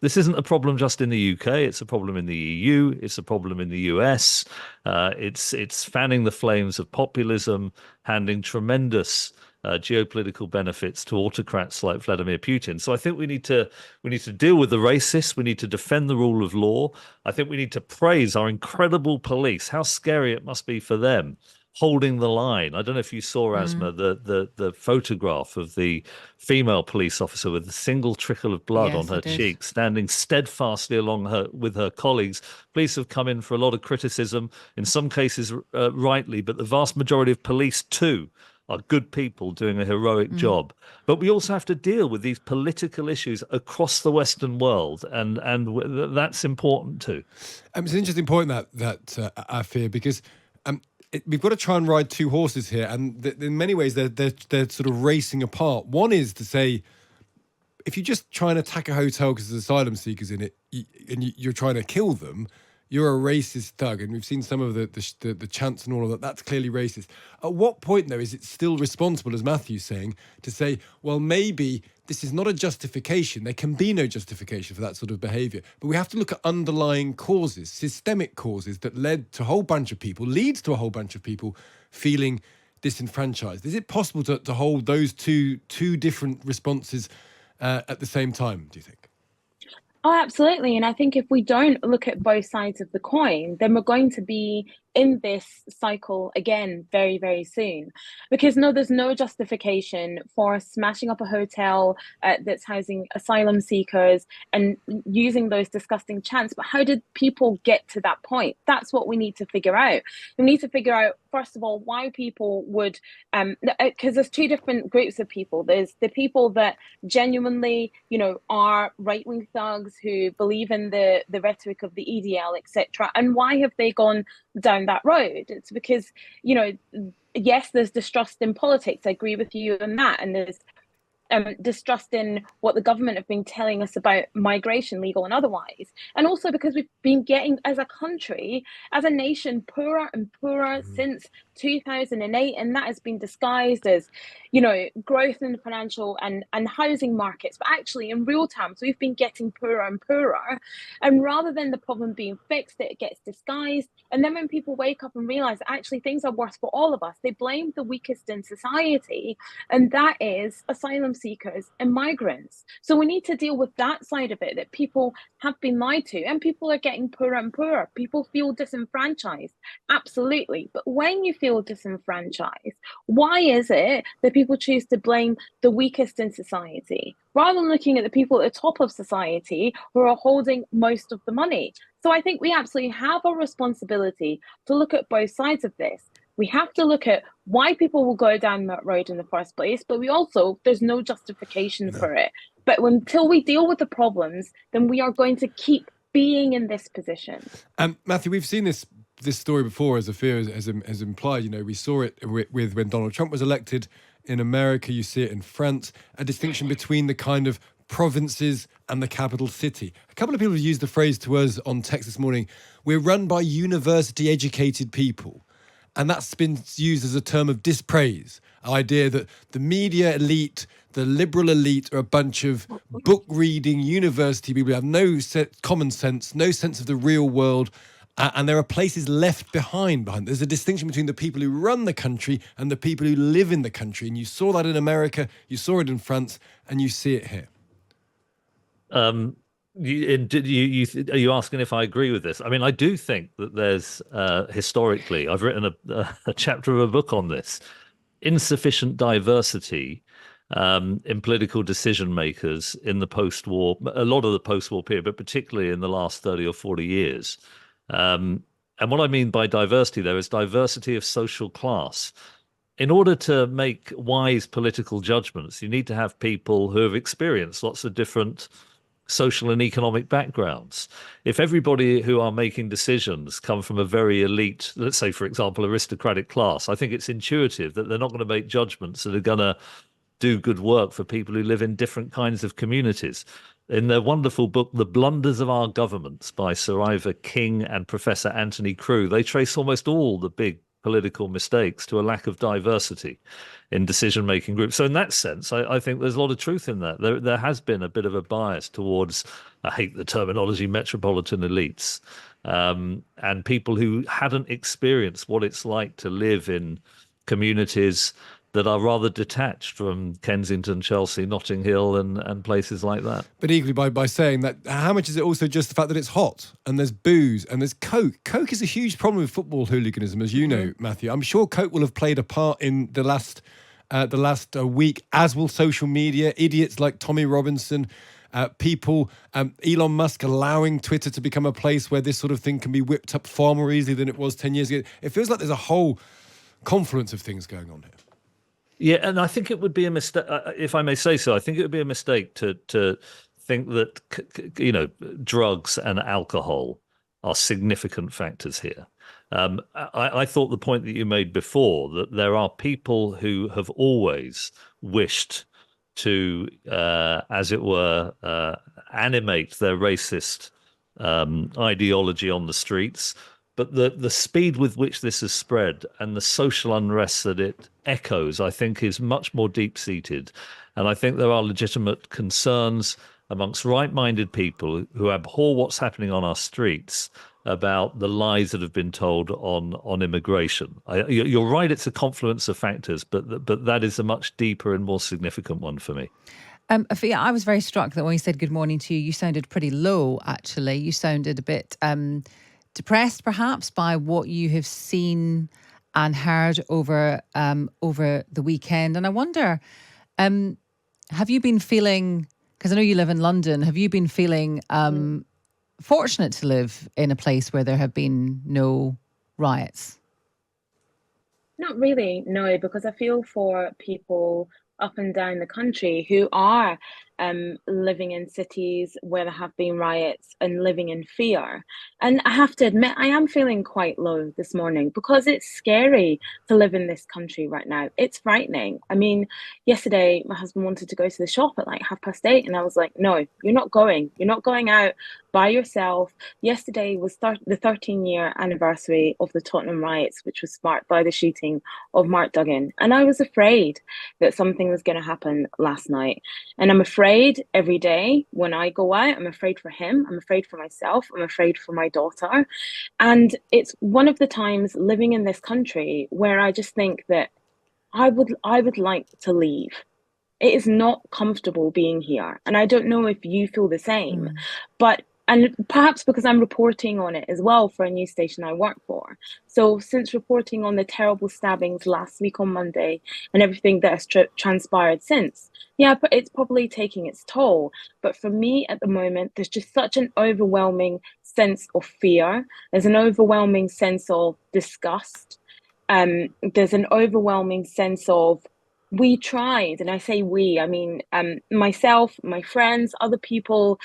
This isn't a problem just in the UK. It's a problem in the EU. It's a problem in the US. It's fanning the flames of populism, handing tremendous geopolitical benefits to autocrats like Vladimir Putin. So I think we need to deal with the racists. We need to defend the rule of law. I think we need to praise our incredible police. How scary it must be for them holding the line. I don't know if you saw, Asma, the photograph of the female police officer with a single trickle of blood on Yes, I her did. cheek, standing steadfastly along her with her colleagues. Police have come in for a lot of criticism, in some cases rightly, but the vast majority of police too are good people doing a heroic Mm. job. But we also have to deal with these political issues across the Western world, and that's important too. It's an interesting point that I fear because we've got to try and ride two horses here, and in many ways they're sort of racing apart. One is to say, if you just try and attack a hotel because there's asylum seekers in it, you're trying to kill them, you're a racist thug. And we've seen some of the chants and all of that. That's clearly racist. At what point, though, is it still responsible, as Matthew's saying, to say, well, maybe this is not a justification. There can be no justification for that sort of behaviour. But we have to look at underlying causes, systemic causes that leads to a whole bunch of people feeling disenfranchised. Is it possible to hold those two different responses at the same time, do you think? Oh, absolutely. And I think if we don't look at both sides of the coin, then we're going to be in this cycle again very, very soon. Because no, there's no justification for smashing up a hotel that's housing asylum seekers and using those disgusting chants. But how did people get to that point? That's what we need to figure out. We need to figure out, first of all, why people would, because there's two different groups of people. There's the people that genuinely, are right-wing thugs who believe in the rhetoric of the EDL, etc. And why have they gone down that road? It's because, yes, there's distrust in politics. I agree with you on that. And there's distrust in what the government have been telling us about migration, legal and otherwise. And also because we've been getting, as a country, as a nation, poorer and poorer since 2008. And that has been disguised as, growth in the financial and housing markets. But actually, in real terms, we've been getting poorer and poorer. And rather than the problem being fixed, it gets disguised. And then when people wake up and realize that actually things are worse for all of us, they blame the weakest in society. And that is asylum seekers and migrants. So we need to deal with that side of it, that people have been lied to and people are getting poorer and poorer. People feel disenfranchised. Absolutely. But when you feel disenfranchised, why is it that people choose to blame the weakest in society rather than looking at the people at the top of society who are holding most of the money? So I think we absolutely have a responsibility to look at both sides of this. We have to look at why people will go down that road in the first place, but there's no justification for it. But until we deal with the problems, then we are going to keep being in this position. Matthew, we've seen this story before, as Afia has implied. We saw it with when Donald Trump was elected in America. You see it in France, a distinction between the kind of provinces and the capital city. A couple of people have used the phrase to us on text this morning, we're run by university-educated people. And that's been used as a term of dispraise, an idea that the media elite, the liberal elite, are a bunch of book-reading university people who have no common sense, no sense of the real world, and there are places left behind. There's a distinction between the people who run the country and the people who live in the country. And you saw that in America, you saw it in France, and you see it here. Are you asking if I agree with this? I mean, I do think that there's historically, I've written a chapter of a book on this, insufficient diversity in political decision makers in the post-war, a lot of the post-war period, but particularly in the last 30 or 40 years. And what I mean by diversity there is diversity of social class. In order to make wise political judgments, you need to have people who have experienced lots of different social and economic backgrounds. If everybody who are making decisions come from a very elite, let's say, for example, aristocratic class, I think it's intuitive that they're not going to make judgments that are going to do good work for people who live in different kinds of communities. In their wonderful book, The Blunders of Our Governments by Sir Ivor King and Professor Anthony Crew, they trace almost all the big political mistakes to a lack of diversity in decision-making groups. So in that sense, I think there's a lot of truth in that. There has been a bit of a bias towards I hate the terminology metropolitan elites, and people who hadn't experienced what it's like to live in communities that are rather detached from Kensington, Chelsea, Notting Hill, and places like that. But equally, by saying that, how much is it also just the fact that it's hot and there's booze and there's Coke? Coke is a huge problem with football hooliganism, as you know, Matthew. I'm sure Coke will have played a part in the last week, as will social media. Idiots like Tommy Robinson, people, Elon Musk allowing Twitter to become a place where this sort of thing can be whipped up far more easily than it was 10 years ago. It feels like there's a whole confluence of things going on here. Yeah, and I think it would be a mistake, if I may say so. I think it would be a mistake to think that drugs and alcohol are significant factors here. I thought the point that you made before, that there are people who have always wished to, as it were, animate their racist ideology on the streets. But the speed with which this has spread and the social unrest that it echoes, I think, is much more deep-seated. And I think there are legitimate concerns amongst right-minded people who abhor what's happening on our streets about the lies that have been told on immigration. You're right, it's a confluence of factors, but that is a much deeper and more significant one for me. Afia, I was very struck that when you said good morning to you, you sounded pretty low, actually. You sounded a bit depressed, perhaps, by what you have seen and heard over the weekend. And I wonder, have you been feeling, because I know you live in London, have you been feeling fortunate to live in a place where there have been no riots? Not really, no, because I feel for people up and down the country who are living in cities where there have been riots and living in fear. And I have to admit, I am feeling quite low this morning because it's scary to live in this country right now. It's frightening. I mean, yesterday, my husband wanted to go to the shop at like 8:30, and I was like, no, you're not going. You're not going out by yourself. Yesterday was the 13-year anniversary of the Tottenham riots, which was sparked by the shooting of Mark Duggan. And I was afraid that something was going to happen last night. And I'm afraid every day when I go out, I'm afraid for him, I'm afraid for myself, I'm afraid for my daughter. And it's one of the times living in this country where I just think that I would like to leave. It is not comfortable being here. And I don't know if you feel the same, but and perhaps because I'm reporting on it as well for a news station I work for. So since reporting on the terrible stabbings last week on Monday and everything that has transpired since, yeah, but it's probably taking its toll. But for me at the moment, there's just such an overwhelming sense of fear. There's an overwhelming sense of disgust. There's an overwhelming sense of, we tried, and I say we, I mean myself, my friends, other people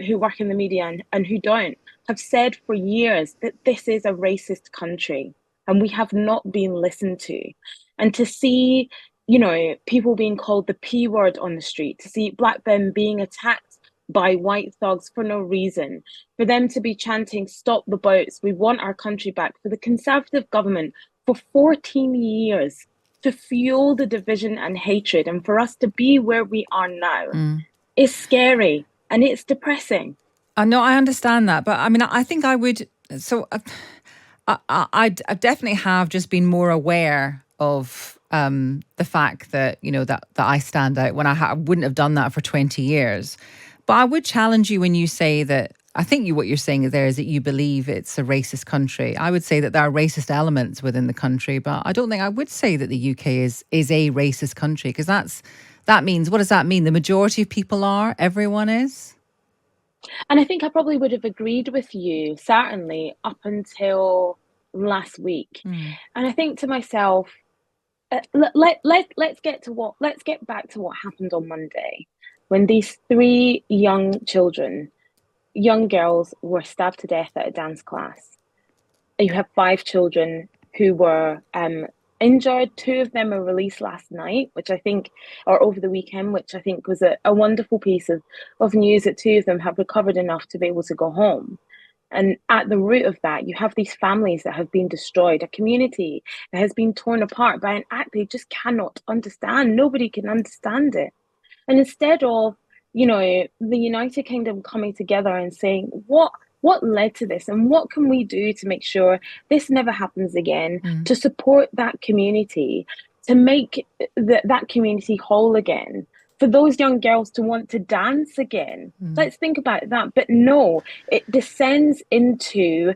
who work in the media and who don't, have said for years that this is a racist country and we have not been listened to. And to see, people being called the P word on the street, to see black men being attacked by white thugs for no reason, for them to be chanting, stop the boats, we want our country back, for the Conservative government for 14 years to fuel the division and hatred, and for us to be where we are now is scary and it's depressing. No, I understand that, but I mean, I think I would. So, I definitely have just been more aware of the fact that that I stand out when I wouldn't have done that for 20 years. But I would challenge you when you say that. I think what you're saying there is that you believe it's a racist country. I would say that there are racist elements within the country, but I don't think I would say that the UK is a racist country, because that means, what does that mean? The majority of people are, everyone is? And I think I probably would have agreed with you, certainly up until last week. And I think to myself, let's get back to what happened on Monday, when these 3 young girls were stabbed to death at a dance class. You have 5 children who were injured. 2 of them were released last night, or over the weekend, which I think was a wonderful piece of news, that 2 of them have recovered enough to be able to go home. And at the root of that, you have these families that have been destroyed, a community that has been torn apart by an act they just cannot understand. Nobody can understand it. And instead of the United Kingdom coming together and saying, what led to this and what can we do to make sure this never happens again, to support that community, to make that community whole again, for those young girls to want to dance again. Let's think about that. But no, it descends into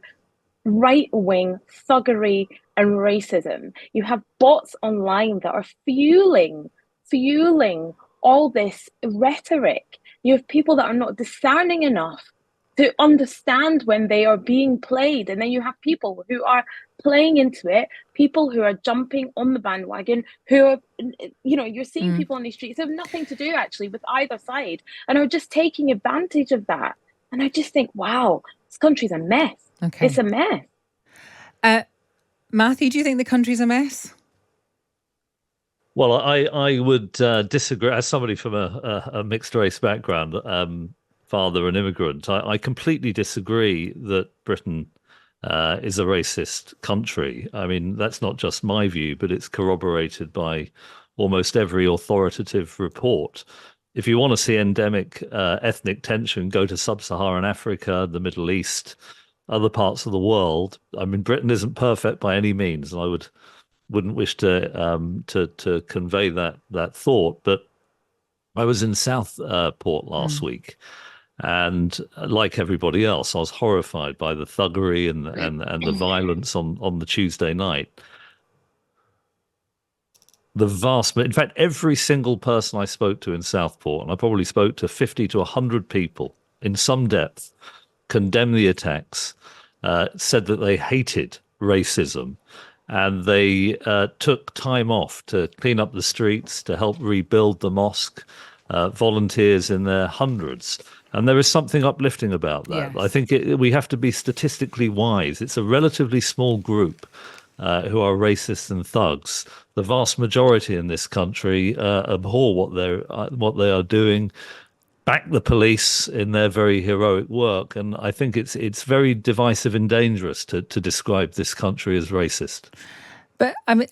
right-wing thuggery and racism. You have bots online that are fueling all this rhetoric. You have people that are not discerning enough to understand when they are being played. And then you have people who are playing into it, people who are jumping on the bandwagon, who are, you're seeing people on these streets who have nothing to do actually with either side and are just taking advantage of that. And I just think, wow, this country's a mess. Okay. It's a mess. Matthew, do you think the country's a mess? Well, I would disagree. As somebody from a mixed race background, father an immigrant, I completely disagree that Britain is a racist country. I mean, that's not just my view, but it's corroborated by almost every authoritative report. If you want to see endemic ethnic tension, go to sub-Saharan Africa, the Middle East, other parts of the world. I mean, Britain isn't perfect by any means, and I wouldn't wish to convey that thought. But I was in Southport last week, and like everybody else, I was horrified by the thuggery and the violence on the Tuesday night. In fact, every single person I spoke to in Southport, and I probably spoke to 50 to 100 people in some depth, condemned the attacks, said that they hated racism, and they took time off to clean up the streets, to help rebuild the mosque, volunteers in their hundreds. And there is something uplifting about that. Yes. I think we have to be statistically wise. It's a relatively small group who are racists and thugs. The vast majority in this country abhor what they are doing, back the police in their very heroic work. And I think it's very divisive and dangerous to describe this country as racist. But I mean,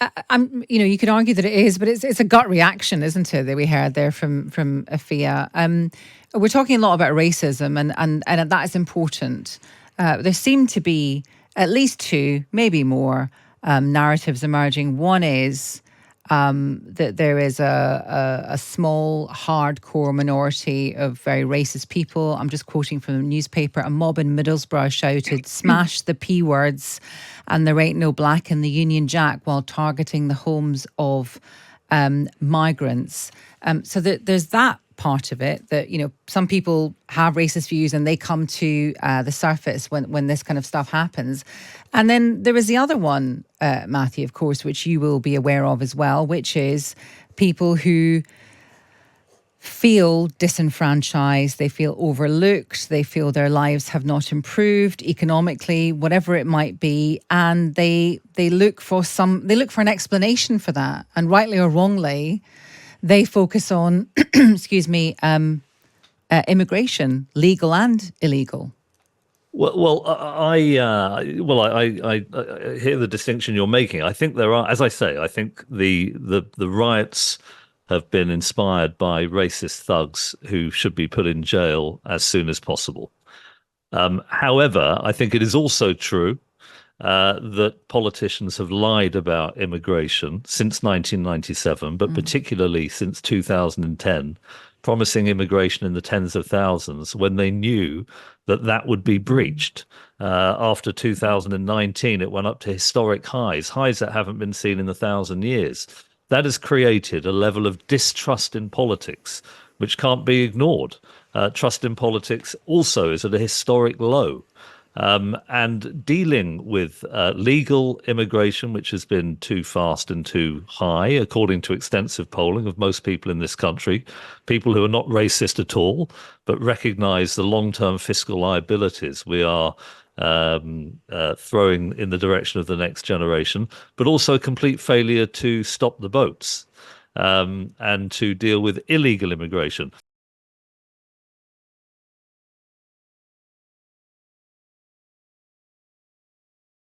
you could argue that it is, but it's a gut reaction, isn't it, that we heard there from Afia? We're talking a lot about racism, and that is important. There seem to be at least two, maybe more, narratives emerging. One is that there is a small, hardcore minority of very racist people. I'm just quoting from the newspaper. A mob in Middlesbrough shouted, "Smash the P words and there ain't no black in the Union Jack," while targeting the homes of migrants. So there's that part of it, that some people have racist views and they come to the surface when this kind of stuff happens. And then there is the other one, Matthew, of course, which you will be aware of as well, which is people who feel disenfranchised, they feel overlooked, they feel their lives have not improved economically, whatever it might be, and they look for an explanation for that, and rightly or wrongly, they focus on, immigration, legal and illegal. Well, I hear the distinction you're making. I think there are, as I say, I think the riots have been inspired by racist thugs who should be put in jail as soon as possible. However, I think it is also true that politicians have lied about immigration since 1997, but particularly since 2010, promising immigration in the tens of thousands when they knew that would be breached. After 2019, it went up to historic highs that haven't been seen in 1,000 years. That has created a level of distrust in politics, which can't be ignored. Trust in politics also is at a historic low. And dealing with legal immigration, which has been too fast and too high, according to extensive polling of most people in this country, people who are not racist at all, but recognize the long-term fiscal liabilities we are throwing in the direction of the next generation, but also a complete failure to stop the boats and to deal with illegal immigration.